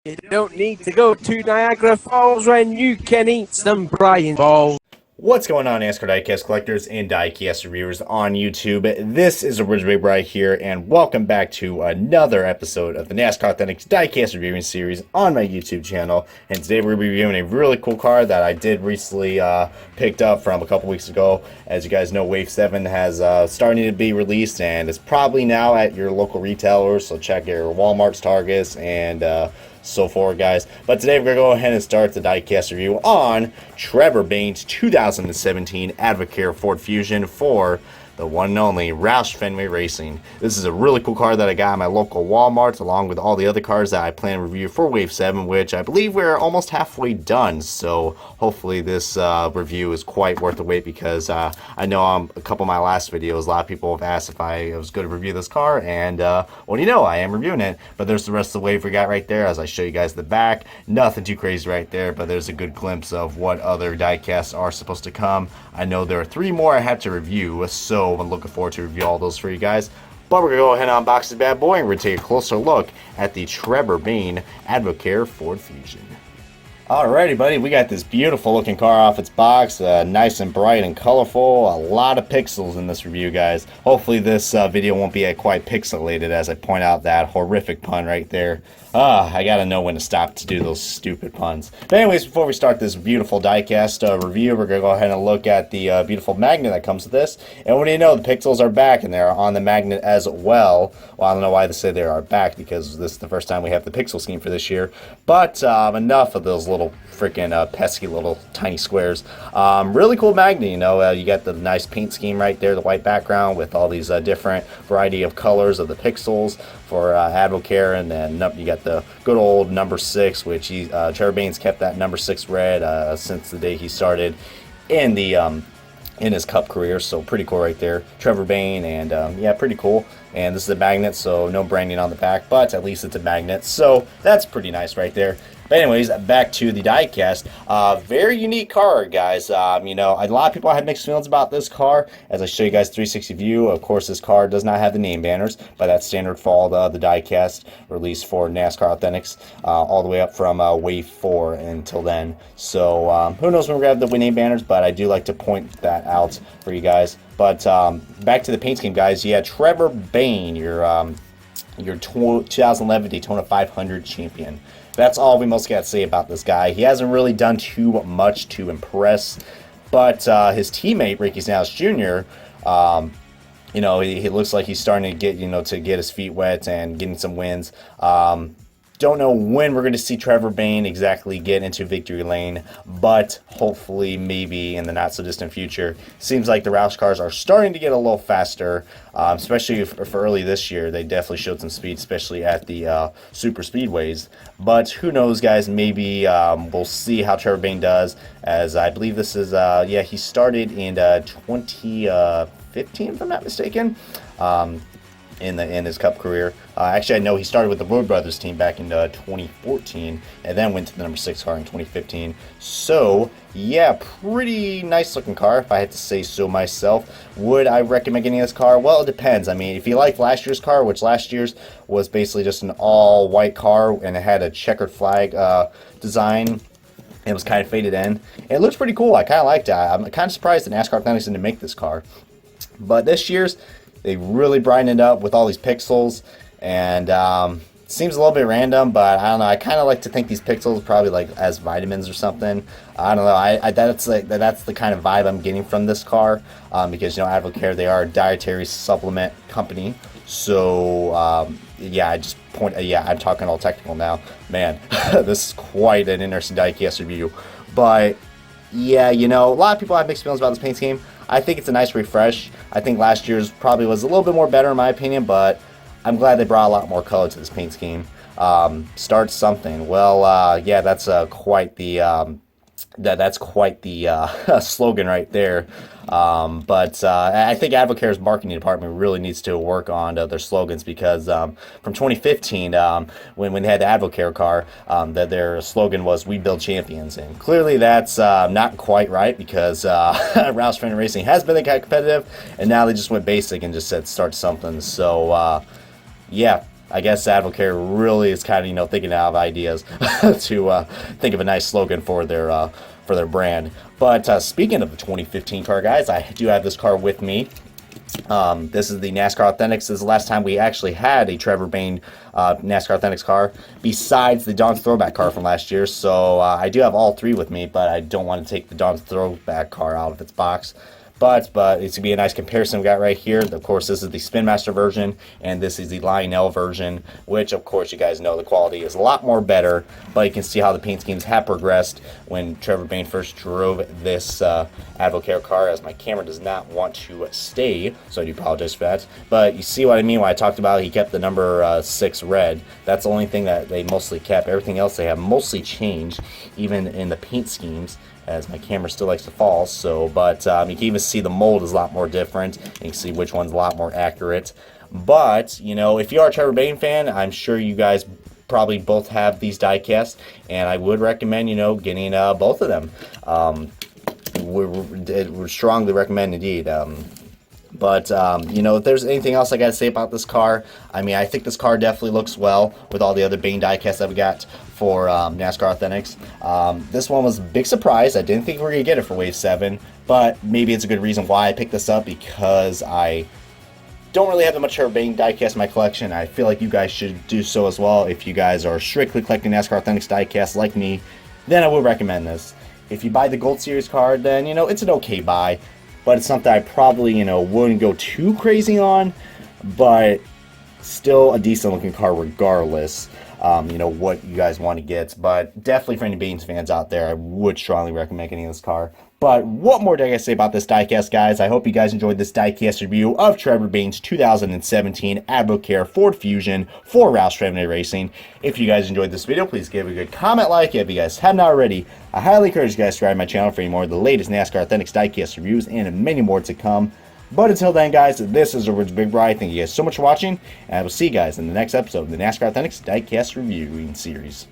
You don't need to go to Niagara Falls when you can eat some Brian balls. What's going on, NASCAR diecast collectors and diecast reviewers on YouTube? This is Original Bright here, and welcome back to another episode of the NASCAR Authentics diecast reviewing series on my YouTube channel. And today we're reviewing a really cool car that I did recently picked up from a couple weeks ago. As you guys know, Wave 7 has started to be released, and it's probably now at your local retailers, so check your Walmart's, Targets, and so forth, guys. But today we're going to go ahead and start the diecast review on Trevor Bayne's 2017 AdvoCare Ford Fusion for the one and only Roush Fenway Racing. This is a really cool car that I got at my local Walmart, along with all the other cars that I plan to review for Wave 7, which I believe we're almost halfway done. So hopefully this review is quite worth the wait, because I know a couple of my last videos, a lot of people have asked if I was going to review this car, and well, you know, I am reviewing it. But there's the rest of the wave we got right there, as I show you guys the back. Nothing too crazy right there, but there's a good glimpse of what other diecasts are supposed to come. I know there are 3 more I have to review, so I'm looking forward to review all those for you guys. But we're going to go ahead and unbox this bad boy, and we're going to take a closer look at the Trevor Bayne AdvoCare Ford Fusion. Alrighty, buddy, we got this beautiful looking car off its box, nice and bright and colorful. A lot of pixels in this review, guys. Hopefully this video won't be quite pixelated as I point out that horrific pun right there. I gotta know when to stop to do those stupid puns. But anyways, before we start this beautiful diecast review, we're gonna go ahead and look at the beautiful magnet that comes with this. And what do you know, the pixels are back, and they're on the magnet as well. Well, I don't know why they say they are back, because this is the first time we have the pixel scheme for this year. But enough of those little freaking pesky little tiny squares. Really cool magnet, you know. You got the nice paint scheme right there, the white background with all these different variety of colors of the pixels for AdvoCare, and then you got the good old number 6, which Trevor Bayne's kept that number 6 red since the day he started in the in his Cup career. So pretty cool right there, Trevor Bayne, and yeah, pretty cool. And this is a magnet, so no branding on the back, but at least it's a magnet, so that's pretty nice right there. But anyways, back to the diecast. Very unique car, guys. You know, a lot of people have mixed feelings about this car. As I show you guys 360 view, of course, this car does not have the name banners, but that's standard for all the diecast released for NASCAR Authentics, all the way up from Wave 4 until then. So who knows when we're going to have the name banners, but I do like to point that out for you guys. But back to the paint scheme, guys. Yeah, Trevor Bayne, your 2011 Daytona 500 champion. That's all we most got to say about this guy. He hasn't really done too much to impress, but his teammate Ricky Stenhouse Jr., you know, he looks like he's starting to get, you know, to get his feet wet and getting some wins. Don't know when we're going to see Trevor Bayne exactly get into victory lane, but hopefully maybe in the not so distant future. Seems like the Roush cars are starting to get a little faster, especially for early this year. They definitely showed some speed, especially at the super speedways. But who knows, guys, maybe we'll see how Trevor Bayne does, as I believe this is, yeah, he started in 2015, if I'm not mistaken. In his Cup career. Actually, I know he started with the Wood Brothers team back in 2014, and then went to the number 6 car in 2015. So, yeah, pretty nice looking car, if I had to say so myself. Would I recommend getting this car? Well, it depends. I mean, if you like last year's car, which last year's was basically just an all-white car, and it had a checkered flag design, it was kind of faded in. It looks pretty cool. I kind of liked it. I'm kind of surprised that NASCAR Authentics didn't make this car. But this year's, they really brightened it up with all these pixels, and seems a little bit random, but I don't know. I kind of like to think these pixels probably like as vitamins or something. I don't know. That's the kind of vibe I'm getting from this car, because, you know, AdvoCare, they are a dietary supplement company. So yeah, I'm talking all technical now. Man, this is quite an interesting diecast review. But yeah, you know, a lot of people have mixed feelings about this paint scheme. I think it's a nice refresh. I think last year's probably was a little bit more better in my opinion, but I'm glad they brought a lot more color to this paint scheme. Start something. Well, yeah, that's quite the slogan right there. But I think AdvoCare's marketing department really needs to work on their slogans, because from 2015, when they had the AdvoCare car, that their slogan was "We build champions," and clearly that's not quite right, because Roush Fenway Racing has been competitive, and now they just went basic and just said "Start something." So yeah. I guess AdvoCare really is kind of, thinking out of ideas to think of a nice slogan for their brand. But speaking of the 2015 car, guys, I do have this car with me. This is the NASCAR Authentics. This is the last time we actually had a Trevor Bayne NASCAR Authentics car, besides the Don's Throwback car from last year. So I do have all three with me, but I don't want to take the Don's Throwback car out of its box. But it's going to be a nice comparison we got right here. Of course, this is the Spin Master version, and this is the Lionel version, which, of course, you guys know the quality is a lot more better. But you can see how the paint schemes have progressed when Trevor Bayne first drove this AdvoCare car, as my camera does not want to stay, so I do apologize for that. But you see what I mean when I talked about he kept the number 6 red. That's the only thing that they mostly kept. Everything else they have mostly changed, even in the paint schemes, as my camera still likes to fall. So, but you can even see the mold is a lot more different. You can see which one's a lot more accurate. But, if you are a Trevor Bayne fan, I'm sure you guys probably both have these diecasts, and I would recommend, getting both of them. We strongly recommend indeed. But, if there's anything else I got to say about this car, I think this car definitely looks well with all the other Bayne diecasts that we got for NASCAR Authentics. This one was a big surprise. I didn't think we were going to get it for Wave 7, but maybe it's a good reason why I picked this up, because I don't really have that much Trevor Bayne diecast in my collection. I feel like you guys should do so as well. If you guys are strictly collecting NASCAR Authentics diecasts like me, then I would recommend this. If you buy the Gold Series card, then, it's an okay buy. But it's something I probably, wouldn't go too crazy on, but still a decent looking car regardless, what you guys want to get. But definitely for any Baynes fans out there, I would strongly recommend getting this car. But what more do I gotta say about this diecast, guys? I hope you guys enjoyed this diecast review of Trevor Bayne's 2017 AdvoCare Ford Fusion for Roush Fenway Racing. If you guys enjoyed this video, please give a good comment, like. If you guys have not already, I highly encourage you guys to subscribe to my channel for any more of the latest NASCAR Authentics diecast reviews and many more to come. But until then, guys, this is the Roush Big Bri. Thank you guys so much for watching, and I will see you guys in the next episode of the NASCAR Authentics diecast reviewing series.